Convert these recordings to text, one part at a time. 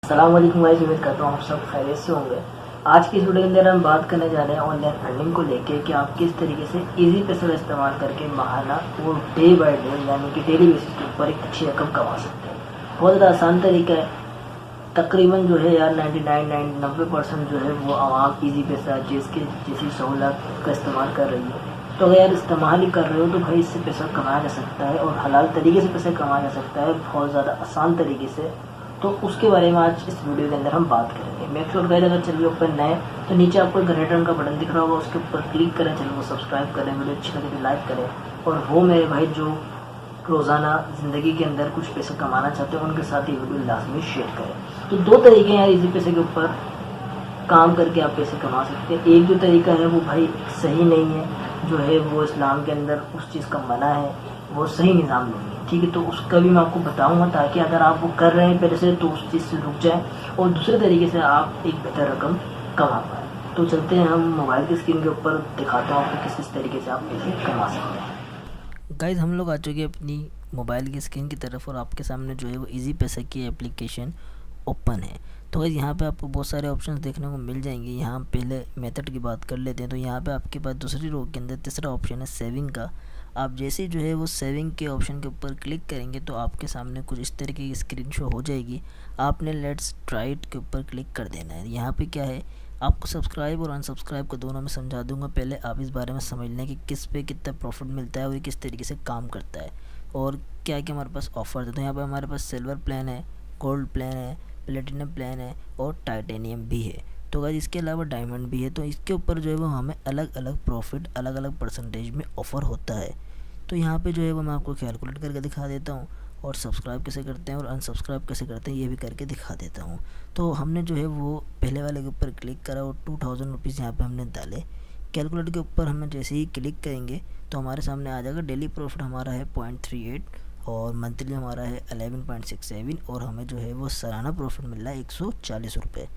अस्सलाम वालेकुम गाइस, उम्मीद करता हूँ आप सब खैरियत से होंगे। आज की इस वीडियो के अंदर हम बात करने जा रहे हैं ऑनलाइन अर्निंग को लेके कि आप किस तरीके से इजी पैसे का इस्तेमाल करके माहाना और डे बाय डे यानी कि डेली बेसिस के ऊपर एक अच्छी रकम कमा सकते हैं। बहुत ज़्यादा आसान तरीका है। तकरीबन जो है यार 90% जो है वो आवाम ईजी पैसा जैसी सहूलत का इस्तेमाल कर रही है। तो अगर यार इस्तेमाल ही कर रहे हो तो भाई इससे पैसा कमाया जा सकता है और हलाल तरीके से पैसा कमाया जा सकता है, बहुत ज़्यादा आसान तरीके से। तो उसके बारे में आज इस वीडियो के अंदर हम बात करेंगे। मेक श्योर गाइस, अगर चैनल ऊपर नए तो नीचे आपको एक रेड रंग का बटन दिख रहा होगा, उसके ऊपर क्लिक करें, चैनल को सब्सक्राइब करें, वीडियो अच्छी लगे तो लाइक करें। और वो मेरे भाई जो रोज़ाना ज़िंदगी के अंदर कुछ पैसा कमाना चाहते हैं उनके साथ ये वीडियो लाजमी शेयर करें। तो दो तरीके हैं यार इसी पैसे के ऊपर काम करके आप पैसे कमा सकते हैं। एक जो तरीका है वो भाई सही नहीं है, जो है वो इस्लाम के अंदर उस चीज़ का मना है, वो सही निज़ाम नहीं है, ठीक है। तो उसका भी मैं आपको बताऊंगा ताकि अगर आप वो कर रहे हैं पहले से तो उस चीज़ से रुक जाए और दूसरे तरीके से आप एक बेहतर रकम कमा पाए। तो चलते हैं, हम मोबाइल की स्क्रीन के ऊपर दिखाता हूँ आपको किस तरीके से आप पैसे कमा सकते हैं। गाइज हम लोग आ चुके हैं अपनी मोबाइल की स्क्रीन की तरफ और आपके सामने जो है वो इजी पैसा की एप्लीकेशन ओपन है। तो गाइज यहाँ पे आपको बहुत सारे ऑप्शंस देखने को मिल जाएंगे। यहाँ पहले मेथड की बात कर लेते हैं। तो यहाँ पे आपके पास दूसरी रो के अंदर तीसरा ऑप्शन है सेविंग का। आप जैसे ही जो है वो सेविंग के ऑप्शन के ऊपर क्लिक करेंगे तो आपके सामने कुछ इस तरीके की स्क्रीन शो हो जाएगी। आपने लेट्स ट्राई इट के ऊपर क्लिक कर देना है। यहाँ पे क्या है, आपको सब्सक्राइब और अनसब्सक्राइब को दोनों में समझा दूंगा। पहले आप इस बारे में समझ लें कि किस पे कितना प्रॉफिट मिलता है और ये किस तरीके से काम करता है और क्या क्या हमारे पास ऑफर है। तो यहाँ पे हमारे पास सिल्वर प्लान है, गोल्ड प्लान है, प्लेटिनम प्लान है और टाइटेनियम भी है। तो अगर इसके अलावा डायमंड भी है। तो इसके ऊपर जो है वो हमें अलग अलग प्रॉफिट अलग अलग परसेंटेज में ऑफ़र होता है। तो यहाँ पे जो है वो मैं आपको कैलकुलेट करके दिखा देता हूँ और सब्सक्राइब कैसे करते हैं और अनसब्सक्राइब कैसे करते हैं ये भी करके दिखा देता हूँ। तो हमने जो है वो पहले वाले के ऊपर क्लिक करा और 2000 रुपीज़ यहाँ पर हमने डाले। कैलकुलेट के ऊपर हमें जैसे ही क्लिक करेंगे तो हमारे सामने आ जाएगा डेली प्रॉफिट हमारा है 0.38 और मंथली हमारा है 11.67 और हमें जो है वो सालाना प्रॉफिट मिल रहा है 140 रुपये।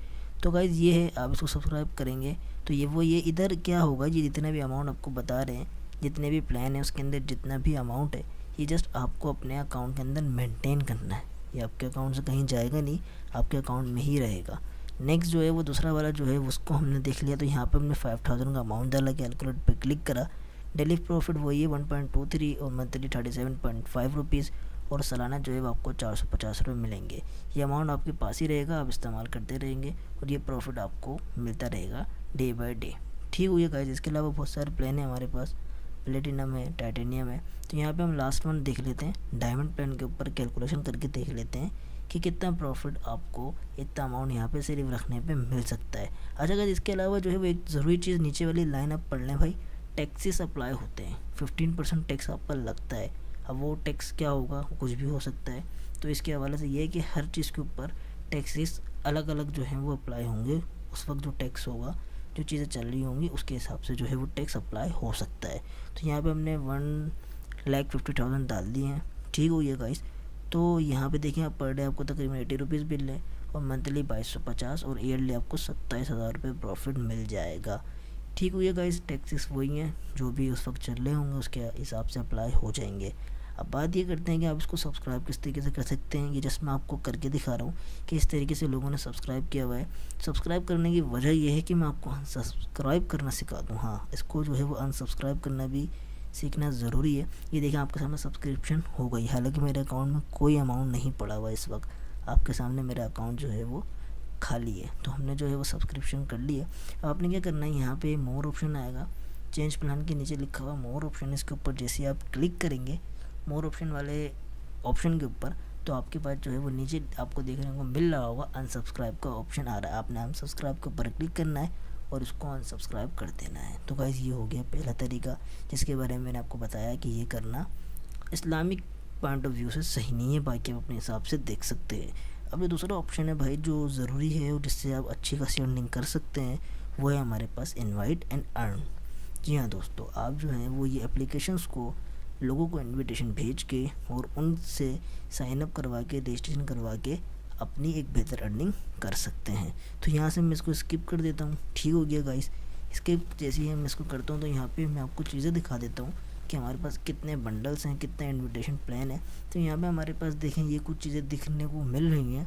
तो गाइज़ ये है, आप इसको सब्सक्राइब करेंगे तो ये इधर क्या होगा, ये जितना भी अमाउंट आपको बता रहे हैं, जितने भी प्लान है उसके अंदर जितना भी अमाउंट है, ये जस्ट आपको अपने अकाउंट के अंदर मेंटेन करना है। ये आपके अकाउंट से कहीं जाएगा नहीं, आपके अकाउंट में ही रहेगा। नेक्स्ट जो है वो दूसरा वाला जो है उसको हमने देख लिया। तो यहाँ पे हमने 5000 का अमाउंट डाला, कैलकुलेट पे क्लिक करा। डेली प्रॉफिट वही है 1.23 और मंथली 37.5 रुपीज़ और सालाना जो है वो आपको 450 रुपये मिलेंगे। ये अमाउंट आपके पास ही रहेगा, आप इस्तेमाल करते रहेंगे और ये प्रॉफिट आपको मिलता रहेगा डे बाय डे। ठीक हुई है गाइस। इसके अलावा बहुत सारे प्लान है हमारे पास, प्लेटिनम है, टाइटेनियम है। तो यहाँ पे हम लास्ट वन देख लेते हैं, डायमंड प्लान के ऊपर कैलकुलेशन करके देख लेते हैं कि कितना प्रॉफिट आपको इतना अमाउंट यहाँ पे सिर्फ रखने पे मिल सकता है। अच्छा गाइस, इसके अलावा जो है वो एक ज़रूरी चीज़ नीचे वाली लाइन आप पढ़ लें भाई, टैक्सेस अप्लाई होते हैं, 15% टैक्स आप पर लगता है। अब वो टैक्स क्या होगा, कुछ भी हो सकता है। तो इसके हवाले से ये है कि हर चीज़ के ऊपर टैक्सेस अलग अलग जो हैं वो अप्लाई होंगे। उस वक्त जो टैक्स होगा, जो चीज़ें चल रही होंगी उसके हिसाब से जो है वो टैक्स अप्लाई हो सकता है। तो यहाँ पे हमने 1,50,000 डाल दिए हैं। ठीक हो गया गाइस। तो यहाँ पे देखें आप पर डे आपको तकरीबन 80 रुपीज़ बिल है और मंथली 2250 और ईयरली आपको 27,000 रुपये प्रॉफिट मिल जाएगा। ठीक हुई है गाइस। टैक्सेस वही हैं जो भी उस वक्त चल रहे होंगे उसके हिसाब से अप्लाई हो जाएंगे। अब बात ये करते हैं कि आप इसको सब्सक्राइब किस तरीके से कर सकते हैं। ये जस्ट मैं आपको करके दिखा रहा हूँ कि इस तरीके से लोगों ने सब्सक्राइब किया हुआ है। सब्सक्राइब करने की वजह यह है कि मैं आपको अनसब्सक्राइब करना सिखा दूँ। हाँ, इसको जो है वो अनसब्सक्राइब करना भी सीखना ज़रूरी है। ये देखें आपके सामने सब्सक्रिप्शन हो गई, हालांकि मेरे अकाउंट में कोई अमाउंट नहीं पड़ा हुआ इस वक्त। आपके सामने मेरा अकाउंट जो है वो खाली है। तो हमने जो है वो सब्सक्रिप्शन कर लिया। अब आपने क्या करना है, यहाँ पे मोर ऑप्शन आएगा, चेंज प्लान के नीचे लिखा हुआ मोर ऑप्शन, इसके ऊपर जैसे आप क्लिक करेंगे मोर ऑप्शन वाले ऑप्शन के ऊपर तो आपके पास जो है वो नीचे आपको देखने को मिल रहा होगा अनसब्सक्राइब का ऑप्शन आ रहा है। आपने अनसब्सक्राइब के ऊपर क्लिक करना है और उसको अनसब्सक्राइब कर देना है। तो गाइस ये हो गया पहला तरीका जिसके बारे में मैंने आपको बताया कि ये करना इस्लामिक पॉइंट ऑफ व्यू से सही नहीं है, बाकी आप अपने हिसाब से देख सकते हैं। अब ये दूसरा ऑप्शन है भाई जो ज़रूरी है और जिससे आप अच्छी खासी अर्निंग कर सकते हैं, वो है हमारे पास इनवाइट एंड अर्न। जी हाँ दोस्तों, आप जो हैं वो ये एप्लीकेशंस को लोगों को इनविटेशन भेज के और उनसे साइन अप करवा के रजिस्ट्रेशन करवा के अपनी एक बेहतर अर्निंग कर सकते हैं। तो यहाँ से मैं इसको स्किप कर देता हूँ। ठीक हो गया गाइस। स्किप जैसे ही मैं इसको करता हूँ तो यहाँ पे मैं आपको चीज़ें दिखा देता हूँ कि हमारे पास कितने बंडल्स हैं, कितने इनविटेशन प्लान है। तो यहाँ पे हमारे पास देखें ये कुछ चीज़ें दिखने को मिल रही हैं।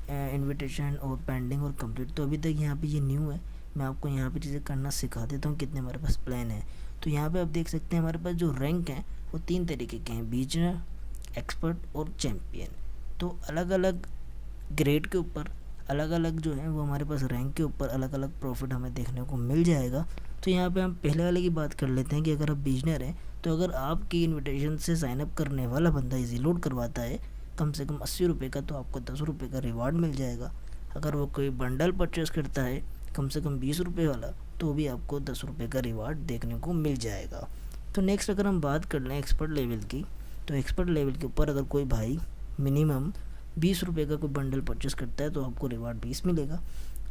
इनविटेशन और पेंडिंग और कंप्लीट। तो अभी तक यहाँ पे ये न्यू है, मैं आपको यहाँ पे चीज़ें करना सिखा देता हूँ कितने हमारे पास प्लान है। तो यहाँ पे आप देख सकते हैं हमारे पास जो रैंक हैं वो 3 तरीके के हैं, बिगिनर, एक्सपर्ट और चैम्पियन। तो अलग अलग ग्रेड के ऊपर अलग अलग जो है वो हमारे पास रैंक के ऊपर अलग अलग प्रॉफिट हमें देखने को मिल जाएगा। तो यहाँ पे हम पहले वाले की बात कर लेते हैं कि अगर आप बिगिनर हैं तो अगर आपकी इनविटेशन से साइनअप करने वाला बंदा इजी लोड करवाता है कम से कम 80 रुपये का, तो आपको 10 रुपये का रिवार्ड मिल जाएगा। अगर वो कोई बंडल परचेस करता है कम से कम 20 रुपये वाला, तो भी आपको 10 रुपये का रिवार्ड देखने को मिल जाएगा। तो नेक्स्ट अगर हम बात कर लें एक्सपर्ट लेवल की, तो एक्सपर्ट लेवल के ऊपर अगर कोई भाई मिनिमम 20 रुपये का कोई बंडल परचेस करता है तो आपको रिवार्ड 20 मिलेगा।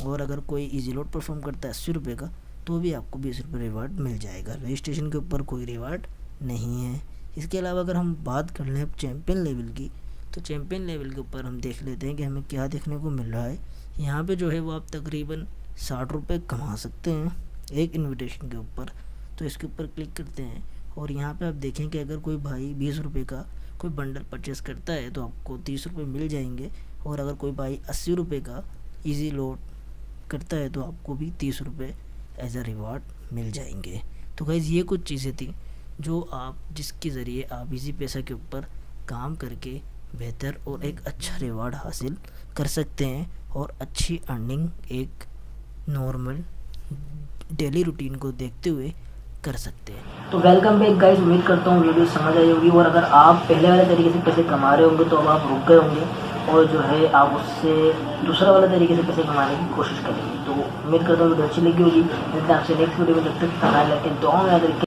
और अगर कोई इजी लोड परफॉर्म करता है 80 रुपये का, तो भी आपको 20 रुपये रिवार्ड मिल जाएगा। रजिस्ट्रेशन के ऊपर कोई रिवार्ड नहीं है। इसके अलावा अगर हम बात कर लें अब चैम्पियन लेवल की, तो चैम्पियन लेवल के ऊपर हम देख लेते हैं कि हमें क्या देखने को मिल रहा है। यहाँ पे जो है वो आप तकरीबन 60 रुपये कमा सकते हैं एक इनविटेशन के ऊपर। तो इसके ऊपर क्लिक करते हैं और यहाँ पे आप देखें कि अगर कोई भाई 20 रुपये का कोई बंडल परचेस करता है तो आपको 30 रुपये मिल जाएंगे। और अगर कोई भाई 80 रुपये का इजी लोड करता है तो आपको भी 30 रुपये एज अ रिवार्ड मिल जाएंगे। तो गाइज़ ये कुछ चीज़ें थी जो आप जिसके ज़रिए आप इजी पैसा के ऊपर काम करके बेहतर और एक अच्छा रिवार्ड हासिल कर सकते हैं और अच्छी अर्निंग एक नॉर्मल डेली रूटीन को देखते हुए कर सकते हैं। तो वेलकम बैक गाइस, उम्मीद करता हूँ वीडियो समझ आई होगी। और अगर आप पहले वाले तरीके से पैसे कमा रहे होंगे तो अब आप रुक गए होंगे और जो है आप उससे दूसरा वाला तरीके से पैसे कमाने की कोशिश करेंगे। तो उम्मीद करता हूँ वीडियो अच्छी लगी होगी। मिलते हैं आपसे नेक्स्ट वीडियो में, जब तक खाना लेके दुआ में याद रखें।